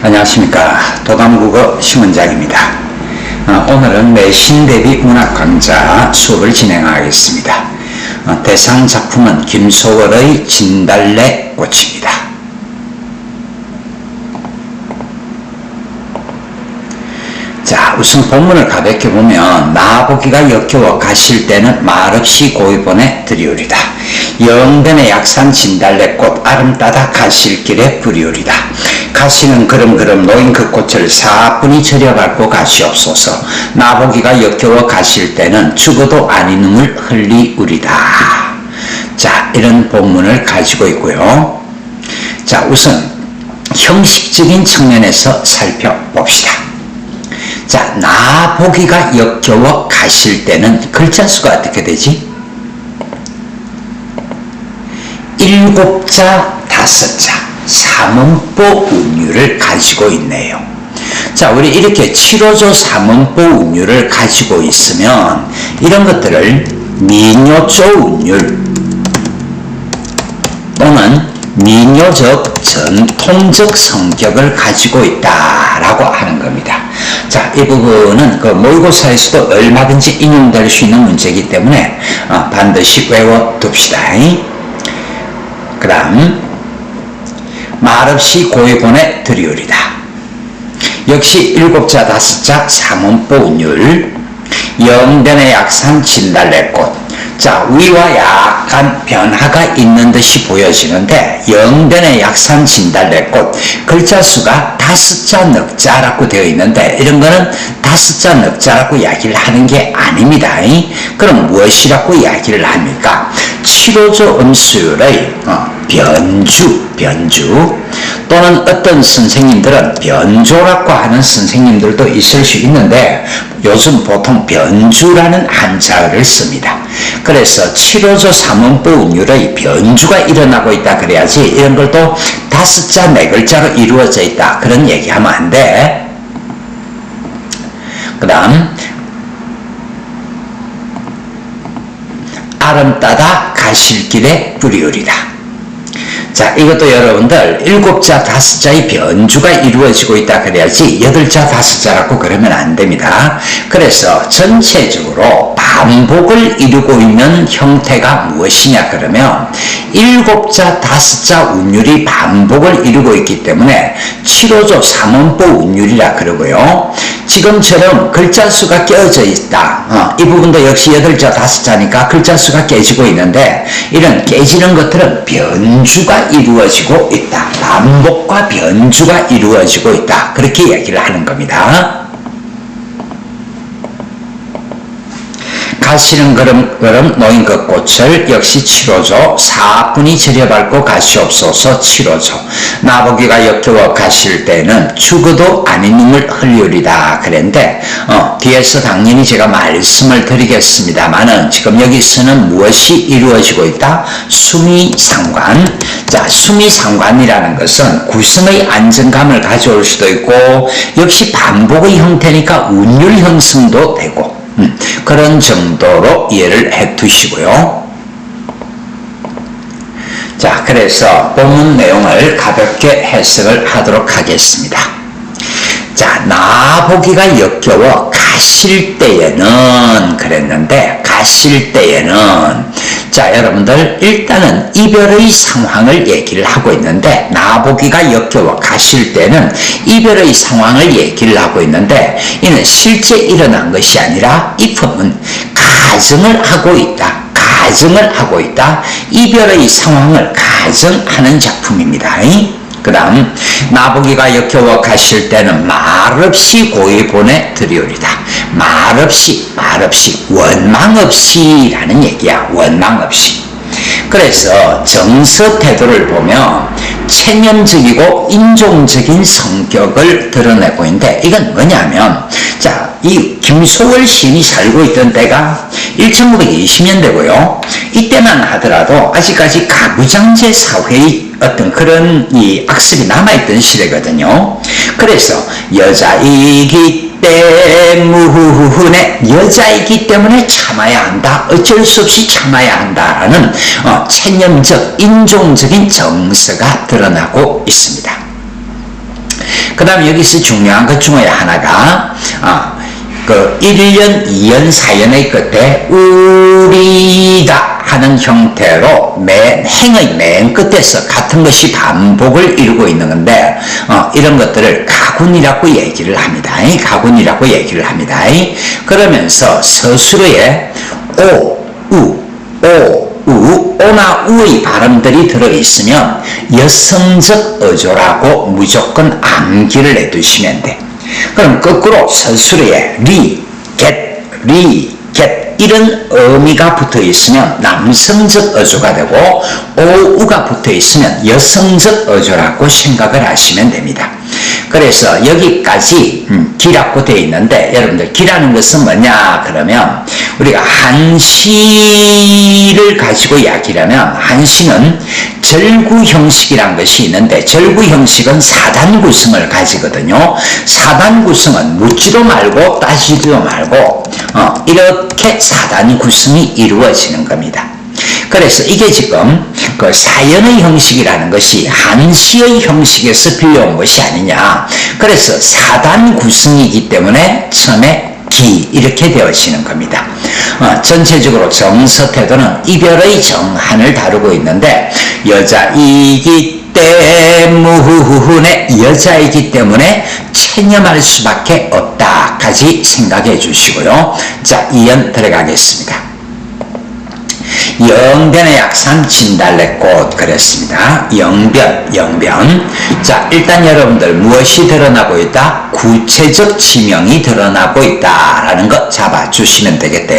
안녕하십니까. 도담국어 심은장입니다. 오늘은 내신 대비 문학 강좌 수업을 진행하겠습니다. 대상 작품은 김소월의 진달래꽃입니다. 자, 우선 본문을 가볍게 보면 나보기가 역겨워 가실 때는 말없이 고이보내 드리우리다. 영변의 약산 진달래꽃 아름따다 가실 길에 부리우리다. 가시는 그름그름 놓인 그 꽃을 사뿐히 절여밟고 가시옵소서. 나보기가 역겨워 가실 때는 죽어도 아니 눈물 흘리우리다. 자, 이런 본문을 가지고 있고요. 자, 우선 형식적인 측면에서 살펴봅시다. 자, 나보기가 역겨워 가실 때는 글자 수가 어떻게 되지? 7자 5자 3음보 운율을 가지고 있네요. 자, 우리 이렇게 7호조 3음보 운율을 가지고 있으면 이런 것들을 민요조 운율 또는 민요적 전통적 성격을 가지고 있다라고 하는 겁니다. 자, 이 부분은 그 모의고사에서도 얼마든지 인용될 수 있는 문제이기 때문에 반드시 외워둡시다. 그 다음 말없이 고이보내 드리우리다. 역시 7자 5자 3음보 운율 영변의 약산 진달래꽃. 자, 위와 약간 변화가 있는 듯이 보여지는데 영변의 약산 진달래꽃 글자 수가 5자 넉자라고 되어 있는데 이런 거는 5자 넉자라고 이야기를 하는 게 아닙니다. 그럼 무엇이라고 이야기를 합니까? 7호조 음수율의 변주 또는 어떤 선생님들은 변조라고 하는 선생님들도 있을 수 있는데 요즘 보통 변주라는 한자어를 씁니다. 그래서 7호조 3음보 운율의 변주가 일어나고 있다 그래야지 이런 걸 또 5자 4글자로 이루어져 있다 그런 얘기하면 안 돼. 그 다음 아름따다 가실 길에 부리우리다. 자, 이것도 여러분들 7자 5자의 변주가 이루어지고 있다 그래야지 8자 5자라고 그러면 안 됩니다. 그래서 전체적으로 반복을 이루고 있는 형태가 무엇이냐 그러면 7자 5자 운율이 반복을 이루고 있기 때문에 7호조 3음보 운율이라 그러고요. 지금처럼 글자 수가 깨어져 있다. 이 부분도 역시 8자 5자니까 글자 수가 깨지고 있는데 이런 깨지는 것들은 변주가 이루어지고 있다. 반복과 변주가 이루어지고 있다. 그렇게 얘기를 하는 겁니다. 가시는 그름 놓인 그 꽃을 역시 7호조 사뿐히 절여밟고 가시옵소서. 7호조 나보기가 역겨워 가실 때는 죽어도 아닌 눈물 흘리우리다 그랬는데 뒤에서 당연히 제가 말씀을 드리겠습니다만은 지금 여기서는 무엇이 이루어지고 있다? 수미상관. 자, 수미상관이라는 것은 구성의 안정감을 가져올 수도 있고 역시 반복의 형태니까 운율 형성도 되고 그런 정도로 이해를 해 두시고요. 자, 그래서 본문 내용을 가볍게 해석을 하도록 하겠습니다. 자, 나보기가 역겨워 가실 때에는 그랬는데 가실 때에는 자, 여러분들 일단은 이별의 상황을 얘기를 하고 있는데 나보기가 역겨워 가실 때는 이별의 상황을 얘기를 하고 있는데 이는 실제 일어난 것이 아니라 이 품은 가정을 하고 있다. 가정을 하고 있다. 이별의 상황을 가정하는 작품입니다. 그 다음 나보기가 역겨워 가실 때는 말없이 고이 보내 드리우리다. 말없이 원망 없이 라는 얘기야. 원망 없이. 그래서 정서 태도를 보면 체념적이고 인종적인 성격을 드러내고 있는데 이건 뭐냐면 자, 이 김소월 시인이 살고 있던 때가 1920년대고요. 이때만 하더라도 아직까지 가부장제 사회의 어떤 그런 이 악습이 남아있던 시대거든요. 그래서 여자이기 때문에 여자이기 때문에 참아야 한다. 어쩔 수 없이 참아야 한다라는 체념적 인종적인 정서가 드러나고 있습니다. 그 다음에 여기서 중요한 것 중에 하나가, 그 1년, 2년, 4년의 끝에 우리다 하는 형태로 행의 맨 끝에서 같은 것이 반복을 이루고 있는 건데, 이런 것들을 가군이라고 얘기를 합니다. 가군이라고 얘기를 합니다. 그러면서 서술어에 오나 우의 발음들이 들어있으면 여성적 어조라고 무조건 암기를 해두시면 돼. 그럼 거꾸로 서술어에 get 이런 어미가 붙어 있으면 남성적 어조가 되고 오우가 붙어 있으면 여성적 어조라고 생각을 하시면 됩니다. 그래서 여기까지 기라고 되어 있는데, 여러분들 기라는 것은 뭐냐 그러면, 우리가 한시를 가지고 이야기를 하면 한시는 절구 형식이란 것이 있는데, 절구 형식은 4단 구성을 가지거든요. 4단 구성은 묻지도 말고 따지지도 말고 이렇게 4단 구성이 이루어지는 겁니다. 그래서 이게 지금 그 사연의 형식이라는 것이 한시의 형식에서 빌려온 것이 아니냐. 그래서 4단 구성이기 때문에 처음에 기 이렇게 되어지는 겁니다. 전체적으로 정서 태도는 이별의 정한을 다루고 있는데, 여자이기 때문에 여자이기 때문에 체념할 수밖에 없다까지 생각해 주시고요. 자, 이연 들어가겠습니다. 영변의 약산 진달래꽃 그랬습니다. 영변. 자, 일단 여러분들 무엇이 드러나고 있다? 구체적 지명이 드러나고 있다라는 것 잡아주시면 되겠다.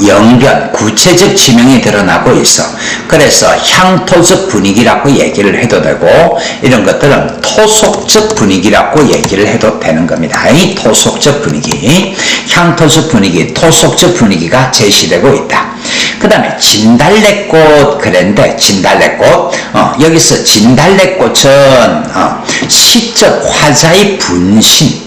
영변, 구체적 지명이 드러나고 있어. 그래서 향토적 분위기라고 얘기를 해도 되고, 이런 것들은 토속적 분위기라고 얘기를 해도 되는 겁니다. 토속적 분위기, 향토적 분위기, 토속적 분위기가 제시되고 있다. 그 다음에 진달래꽃 그랬는데, 진달래꽃 여기서 진달래꽃은 시적 화자의 분신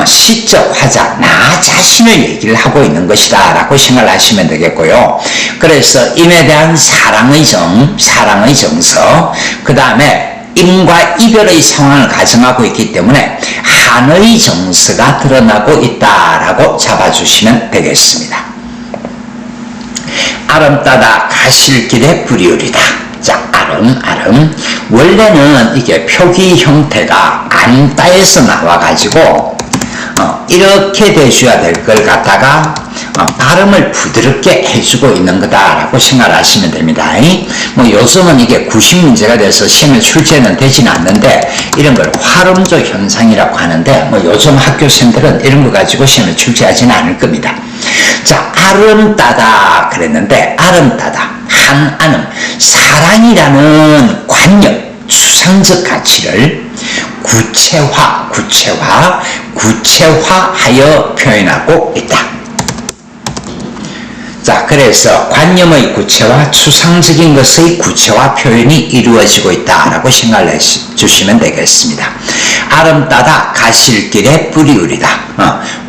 시적 화자, 나 자신을 얘기를 하고 있는 것이다 라고 생각을 하시면 되겠고요. 그래서 임에 대한 사랑의 정서, 그 다음에 임과 이별의 상황을 가정하고 있기 때문에 한의 정서가 드러나고 있다라고 잡아주시면 되겠습니다. 아름 따다 가실길에 뿌리우리다. 자, 아름. 원래는 이게 표기 형태가 안따에서 나와가지고 이렇게 대줘야 될 걸 갖다가 발음을 부드럽게 해주고 있는 거다라고 생각하시면 됩니다. 뭐 요즘은 이게 90문제가 돼서 시험에 출제는 되지는 않는데, 이런 걸 활음조 현상이라고 하는데, 뭐 요즘 학교생들은 이런 거 가지고 시험에 출제하지는 않을 겁니다. 자, 아름따다 그랬는데, 아름따다, 한아름, 사랑이라는 관념, 추상적 가치를 구체화하여 표현하고 있다. 자, 그래서 관념의 구체화, 추상적인 것의 구체화 표현이 이루어지고 있다라고 생각을 해주시면 되겠습니다. 아름따다 가실길에 뿌리우리다.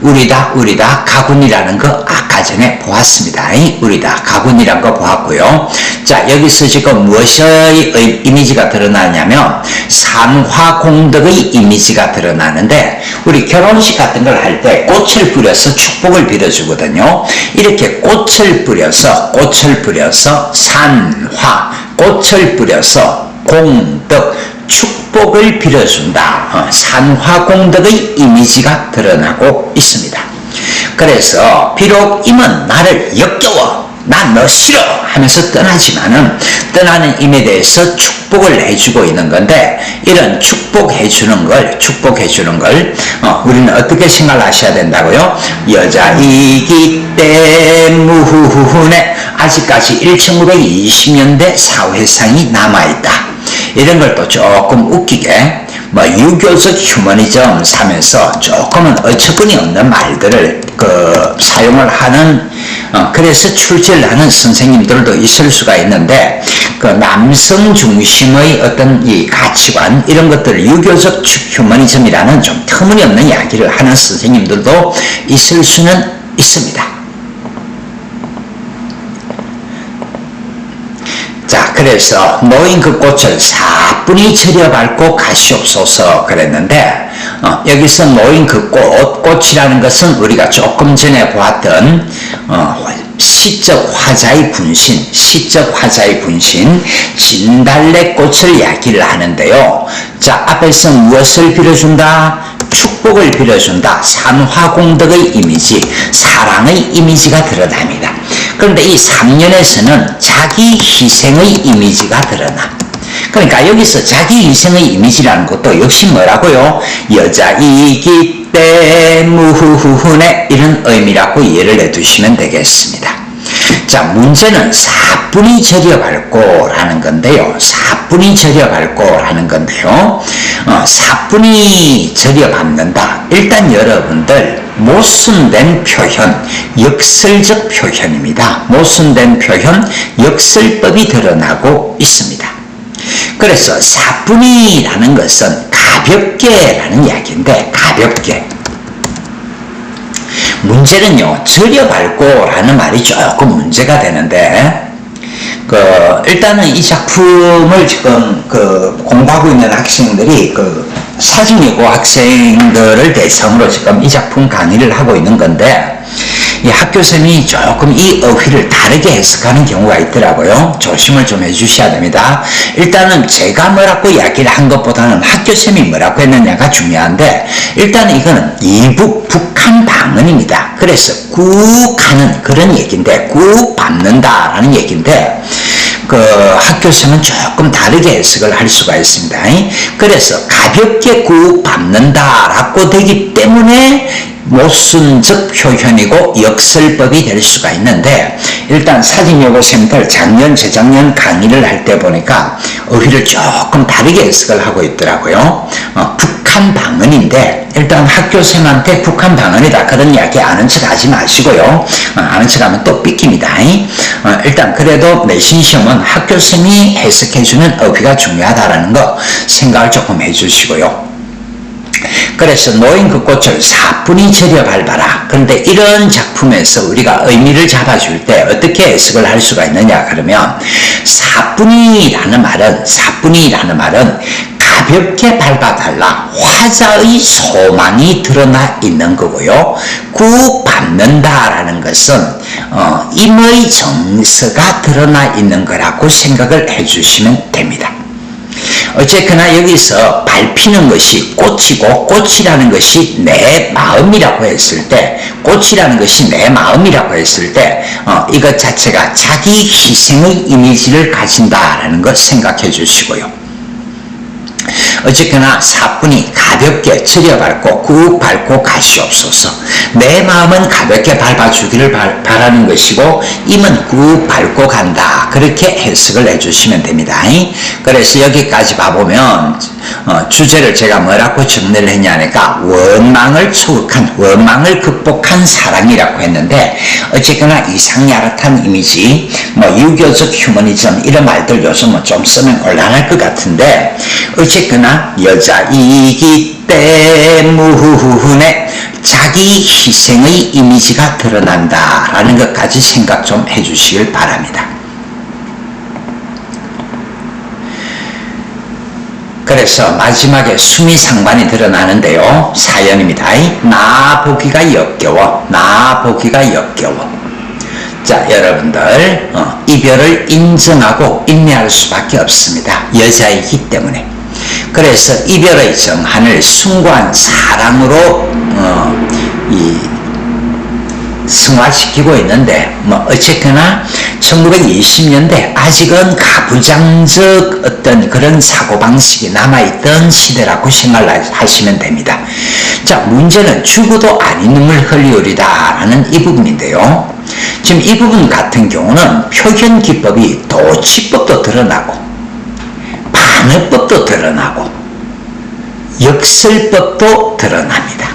우리다 가군이라는 거 아까 전에 보았습니다. 우리다 가군이라는 거 보았고요. 자, 여기서 지금 무엇의 이미지가 드러나냐면 산화공덕의 이미지가 드러나는데, 우리 결혼식 같은 걸 할 때 꽃을 뿌려서 축복을 빌어주거든요. 이렇게 꽃을 뿌려서 산화, 꽃을 뿌려서 공덕, 축복을 빌어준다. 산화공덕의 이미지가 드러나고 있습니다. 그래서 비록 임은 나를 역겨워, 난 너 싫어 하면서 떠나지만은, 떠나는 임에 대해서 축복을 해주고 있는 건데, 이런 축복해주는 걸 우리는 어떻게 생각하셔야 된다고요? 여자이기 때문에 아직까지 1920년대 사회상이 남아있다. 이런 걸 또 조금 웃기게 유교적 휴머니즘 사면서 조금은 어처구니 없는 말들을 사용을 하는, 그래서 출제를 하는 선생님들도 있을 수가 있는데, 남성 중심의 어떤 이 가치관, 이런 것들을 유교적 휴머니즘이라는 좀 터무니없는 이야기를 하는 선생님들도 있을 수는 있습니다. 자, 그래서 놓인 그 꽃을 싹 사뿐히 저려 밟고 가시옵소서 그랬는데 여기서 놓인 그 꽃이라는 것은 우리가 조금 전에 보았던 시적 화자의 군신 진달래꽃을 이야기를 하는데요. 자, 앞에서 무엇을 빌어준다? 축복을 빌어준다. 산화공덕의 이미지, 사랑의 이미지가 드러납니다. 그런데 이 3년에서는 자기 희생의 이미지가 드러나. 그러니까 여기서 자기 희생의 이미지라는 것도 역시 뭐라고요? 여자이기 때문에 이런 의미라고 이해를 해두시면 되겠습니다. 자, 문제는 사뿐히 저려 밟고 라는 건데요. 사뿐히 저려 밟고 라는 건데요. 사뿐히 저려 밟는다. 일단 여러분들 모순된 표현, 역설적 표현입니다. 모순된 표현, 역설법이 드러나고 있습니다. 그래서 사뿐히라는 것은 가볍게라는 이야기인데 가볍게. 문제는요, 저려 밟고 라는 말이 조금 문제가 되는데, 일단은 이 작품을 지금 공부하고 있는 학생들이 사진여고 학생들을 대상으로 지금 이 작품 강의를 하고 있는 건데, 이 학교생이 조금 이 어휘를 다르게 해석하는 경우가 있더라고요. 조심을 좀 해주셔야 됩니다. 일단은 제가 뭐라고 이야기를 한 것보다는 학교생이 뭐라고 했느냐가 중요한데, 일단 이거는 이북 북한 방언입니다. 그래서 꾹 하는 그런 얘기인데, 꾹 밟는다라는 얘기인데, 학교생은 조금 다르게 해석을 할 수가 있습니다. 그래서 가볍게 꾹 밟는다라고 되기 때문에 모순적 표현이고 역설법이 될 수가 있는데, 일단 사진여고생들 작년, 재작년 강의를 할 때 보니까 어휘를 조금 다르게 해석을 하고 있더라고요. 북한 방언인데, 일단 학교생한테 북한 방언이다 그런 이야기 아는 척 하지 마시고요. 아는 척 하면 또 삐깁니다. 일단 그래도 내신 시험은 학교생이 해석해주는 어휘가 중요하다는 거 생각을 조금 해주시고요. 그래서 놓인 그 꽃을 사뿐히 저려 밟아라. 그런데 이런 작품에서 우리가 의미를 잡아줄 때 어떻게 해석을 할 수가 있느냐 그러면, 사뿐히라는 말은 가볍게 밟아달라, 화자의 소망이 드러나 있는 거고요. 꾹 밟는다라는 것은 임의 정서가 드러나 있는 거라고 생각을 해주시면 됩니다. 어쨌거나 여기서 밟히는 것이 꽃이고, 꽃이라는 것이 내 마음이라고 했을 때, 이것 자체가 자기 희생의 이미지를 가진다라는 것 생각해 주시고요. 어쨌거나 사뿐히 가볍게 저려 밟고 꾹 밟고 가시옵소서. 내 마음은 가볍게 밟아주기를 바라는 것이고, 임은 꾹 밟고 간다. 그렇게 해석을 해주시면 됩니다. 그래서 여기까지 봐보면 주제를 제가 뭐라고 정리를 했냐니까 원망을 극복한 사랑이라고 했는데, 어쨌거나 이상야릇한 이미지, 유교적 휴머니즘 이런 말들 요즘은 좀 쓰면 곤란할 것 같은데, 어쨌거나 여자이기 때문에 자기 희생의 이미지가 드러난다라는 것까지 생각 좀 해주시길 바랍니다. 그래서 마지막에 수미상반이 드러나는데요. 사연입니다. 나 보기가 역겨워. 자, 여러분들 이별을 인정하고 인내할 수밖에 없습니다. 여자이기 때문에. 그래서 이별의 정한을 숭고한 사랑으로 승화시키고 있는데, 어쨌거나 1920년대 아직은 가부장적 어떤 그런 사고방식이 남아있던 시대라고 생각을 하시면 됩니다. 자, 문제는 죽어도 아닌 눈물 흘리오리다라는 이 부분인데요. 지금 이 부분 같은 경우는 표현 기법이 도치법도 드러나고, 반어법도 드러나고, 역설법도 드러납니다.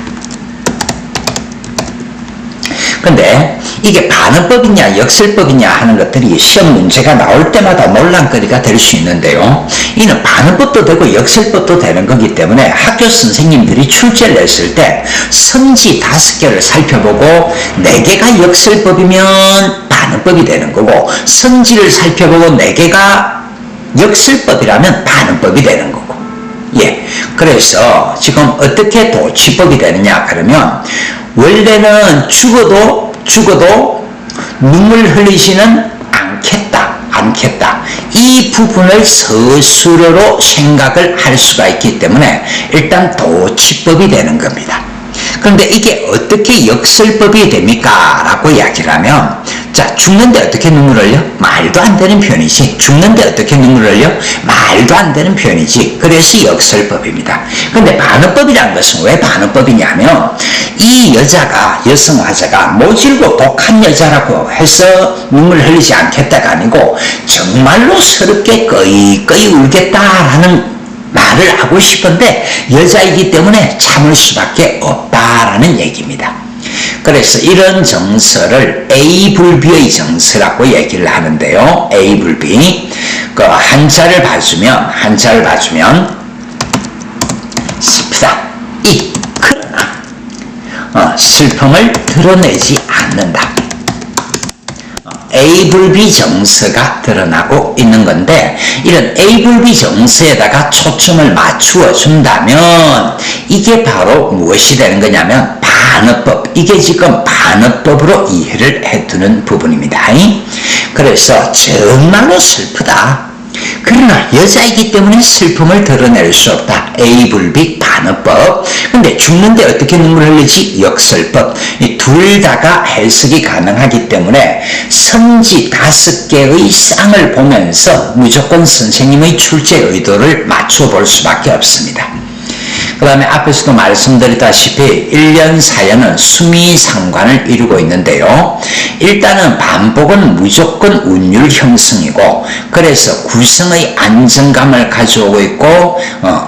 근데 이게 반어법이냐 역설법이냐 하는 것들이 시험 문제가 나올 때마다 논란거리가 될 수 있는데요. 이는 반어법도 되고 역설법도 되는 거기 때문에 학교 선생님들이 출제를 했을 때 선지 5개를 살펴보고 4개가 역설법이면 반어법이 되는 거고, 선지를 살펴보고 4개가 역설법이라면 반응법이 되는 거고. 예. 그래서 지금 어떻게 도취법이 되느냐 그러면 원래는 죽어도 눈물 흘리지는 않겠다. 이 부분을 스스로로 생각을 할 수가 있기 때문에 일단 도취법이 되는 겁니다. 그런데 이게 어떻게 역설법이 됩니까? 라고 이야기를 하면, 자, 죽는데 어떻게 눈물 흘려? 말도 안 되는 표현이지. 죽는데 어떻게 눈물 흘려? 말도 안 되는 표현이지. 그래서 역설법입니다. 근데 반어법이라는 것은 왜 반어법이냐면, 이 여성 화자가 모질고 독한 여자라고 해서 눈물 흘리지 않겠다가 아니고, 정말로 서럽게 꺼이꺼이 울겠다라는 말을 하고 싶은데 여자이기 때문에 참을 수밖에 없다라는 얘기입니다. 그래서 이런 정서를 A불비의 정서라고 얘기를 하는데요. A불비. 그 한자를 봐주면 슬프다. 그러나 슬픔을 드러내지 않는다. A불비 정서가 드러나고 있는 건데, 이런 A불비 정서에다가 초점을 맞추어 준다면 이게 바로 무엇이 되는 거냐면 반어법. 이게 지금 반어법으로 이해를 해두는 부분입니다. 그래서 정말로 슬프다. 그러나 여자이기 때문에 슬픔을 드러낼 수 없다. A불비 반어법. 근데 죽는데 어떻게 눈물 흘리지? 역설법. 이 둘 다가 해석이 가능하기 때문에 선지 5개의 쌍을 보면서 무조건 선생님의 출제 의도를 맞춰 볼 수밖에 없습니다. 그 다음에 앞에서도 말씀드렸다시피 1년 사연은 수미상관을 이루고 있는데요. 일단은 반복은 무조건 운율 형성이고, 그래서 구성의 안정감을 가져오고 있고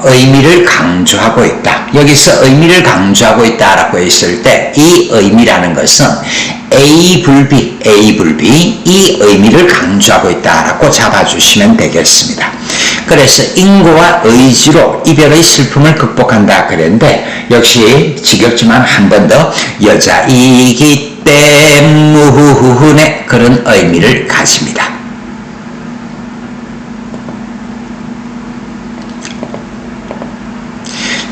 의미를 강조하고 있다. 여기서 의미를 강조하고 있다라고 했을 때 이 의미라는 것은 A불비 이 의미를 강조하고 있다라고 잡아주시면 되겠습니다. 그래서 인고와 의지로 이별의 슬픔을 극복한다 그랬는데, 역시 지겹지만 한 번 더 여자이기 때문에 그런 의미를 가집니다.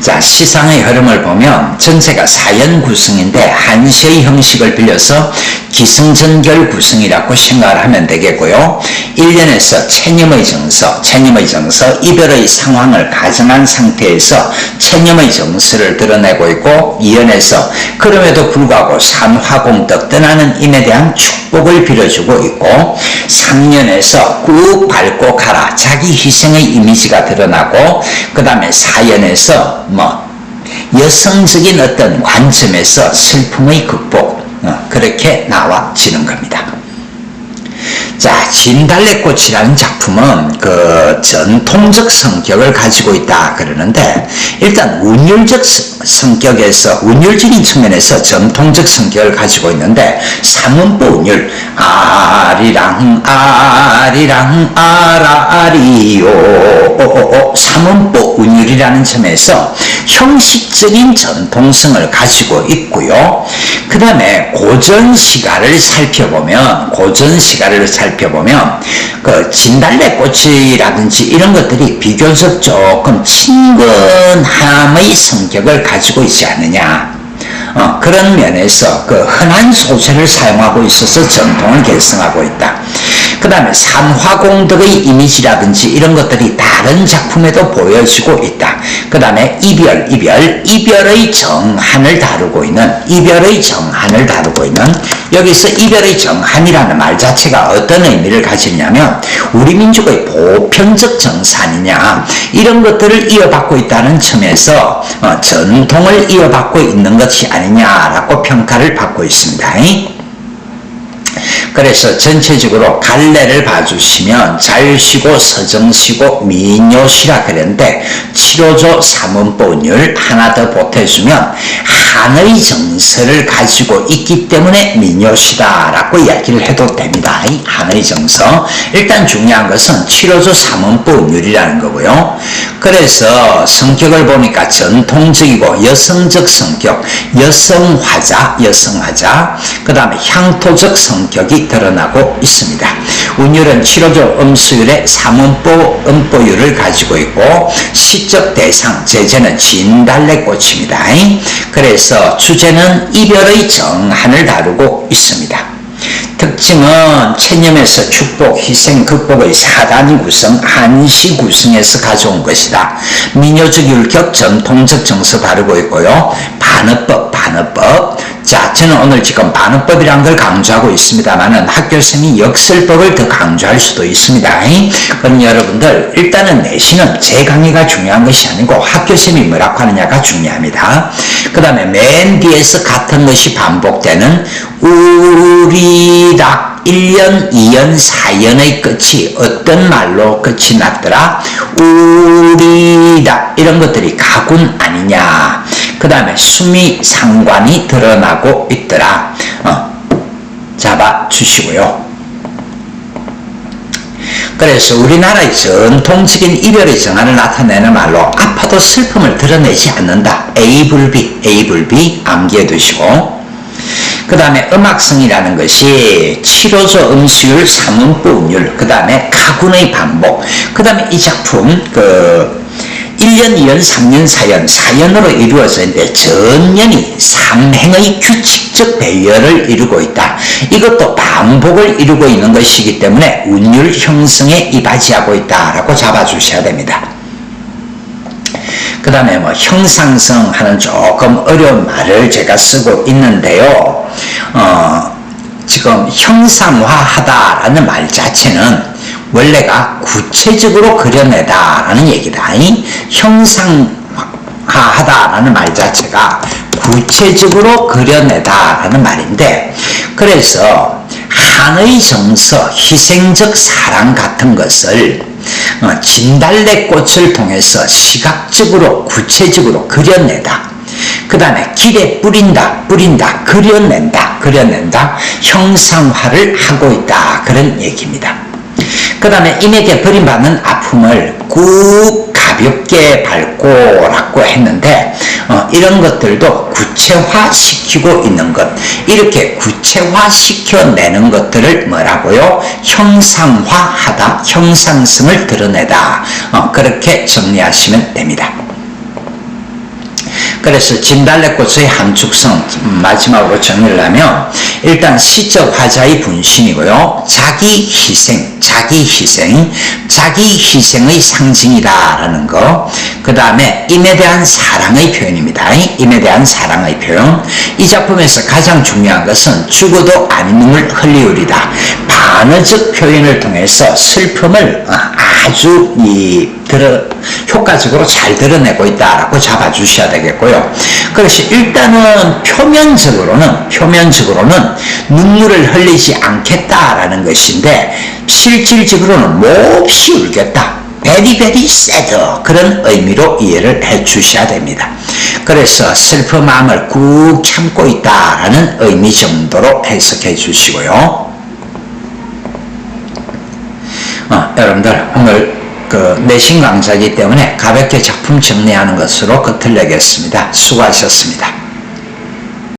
자, 시상의 흐름을 보면 전체가 사연 구성인데 한시의 형식을 빌려서 기승전결 구성이라고 생각을 하면 되겠고요. 1년에서 체념의 정서, 이별의 상황을 가정한 상태에서 체념의 정서를 드러내고 있고, 2년에서 그럼에도 불구하고 산화공덕 떠나는 임에 대한 축복을 빌어주고 있고, 3년에서 꾹 밟고 가라, 자기 희생의 이미지가 드러나고, 그 다음에 4년에서 여성적인 어떤 관점에서 슬픔의 극복, 그렇게 나와지는 겁니다. 자, 진달래꽃이라는 작품은 그 전통적 성격을 가지고 있다 그러는데, 일단 운율적 성격에서, 운율적인 측면에서 전통적 성격을 가지고 있는데, 삼음보 운율, 아리랑 아라리요, 삼음보 운율이라는 점에서 형식적인 전통성을 가지고 있고요. 그 다음에 고전시가를 살펴보면 그 진달래꽃이라든지 이런 것들이 비교적 조금 친근함의 성격을 가지고 있지 않느냐. 그런 면에서 그 흔한 소재를 사용하고 있어서 전통을 계승하고 있다. 그 다음에 산화공덕의 이미지라든지 이런 것들이 다른 작품에도 보여지고 있다. 그 다음에 이별의 정한을 다루고 있는, 여기서 이별의 정한이라는 말 자체가 어떤 의미를 가지냐면, 우리 민족의 보편적 정사 아니냐, 이런 것들을 이어받고 있다는 점에서 전통을 이어받고 있는 것이 아니냐라고 평가를 받고 있습니다. 그래서 전체적으로 갈래를 봐주시면 잘시고 서정시고 미녀시라 그랬는데, 7호조 삼음보운율 하나 더 보태주면 한의 정서를 가지고 있기 때문에 미녀시다라고 이야기를 해도 됩니다. 이 한의 정서. 일단 중요한 것은 7호조 3원부 운율이라는 거고요. 그래서 성격을 보니까 전통적이고 여성적 성격, 여성화자, 그 다음에 향토적 성격이 드러나고 있습니다. 운율은 7호조 음수율의 3원부 음보율을 가지고 있고 시적 대상, 제재는 진달래꽃입니다. 그래서 주제는 이별의 정한을 다루고 있습니다. 특징은 체념에서 축복, 희생, 극복의 4단 구성, 한시 구성에서 가져온 것이다. 민요적 율격, 전통적 정서 다루고 있고요. 반어법. 자, 저는 오늘 지금 반어법이라는 걸 강조하고 있습니다만은 학교생이 역설법을 더 강조할 수도 있습니다. 그럼 여러분들 일단은 내신은 제 강의가 중요한 것이 아니고 학교생이 뭐라고 하느냐가 중요합니다. 그 다음에 맨 뒤에서 같은 것이 반복되는 우리락 1년, 2년, 4년의 끝이 어떤 말로 끝이 났더라? 우리락 이런 것들이 가군 아니냐. 그 다음에 수미 상관이 드러나고 있더라. 잡아주시고요. 그래서 우리나라의 전통적인 이별의 정한을 나타내는 말로 아파도 슬픔을 드러내지 않는다. A불비 암기해 두시고, 그 다음에 음악성이라는 것이 7호조 음수율, 3음부 운율, 그 다음에 가군의 반복, 그 다음에 이 작품 1년, 2년, 3년, 4년으로 이루어져 있는데 전년이 3행의 규칙적 배열을 이루고 있다. 이것도 반복을 이루고 있는 것이기 때문에 운율 형성에 이바지하고 있다라고 잡아주셔야 됩니다. 그 다음에 형상성 하는 조금 어려운 말을 제가 쓰고 있는데요. 지금 형상화하다라는 말 자체는 원래가 구체적으로 그려내다라는 얘기다. 형상화하다라는 말 자체가 구체적으로 그려내다라는 말인데, 그래서 한의 정서, 희생적 사랑 같은 것을 진달래꽃을 통해서 시각적으로 구체적으로 그려내다. 그 다음에 길에 뿌린다, 그려낸다, 형상화를 하고 있다. 그런 얘기입니다. 그 다음에 인에게 버림받는 아픔을 꾹 가볍게 밟고라고 했는데, 이런 것들도 구체화시키고 있는 것, 이렇게 구체화시켜내는 것들을 뭐라고요? 형상화하다, 형상성을 드러내다. 그렇게 정리하시면 됩니다. 그래서 진달래꽃의 함축성 마지막으로 정리를 하면, 일단 시적 화자의 분신이고요. 자기 희생의 상징이다라는 거. 그 다음에 임에 대한 사랑의 표현입니다. 임에 대한 사랑의 표현. 이 작품에서 가장 중요한 것은 죽어도 안 눈물 흘리우리다. 반어적 표현을 통해서 슬픔을 아주 효과적으로 잘 드러내고 있다라고 잡아주셔야 되겠고요. 그래서 일단은 표면적으로는 눈물을 흘리지 않겠다라는 것인데, 실질적으로는 몹시 울겠다. very sad 그런 의미로 이해를 해 주셔야 됩니다. 그래서 슬픈 마음을 꾹 참고 있다라는 의미 정도로 해석해 주시고요. 여러분들 오늘 내신 강좌이기 때문에 가볍게 작품 정리하는 것으로 끝을 내겠습니다. 수고하셨습니다.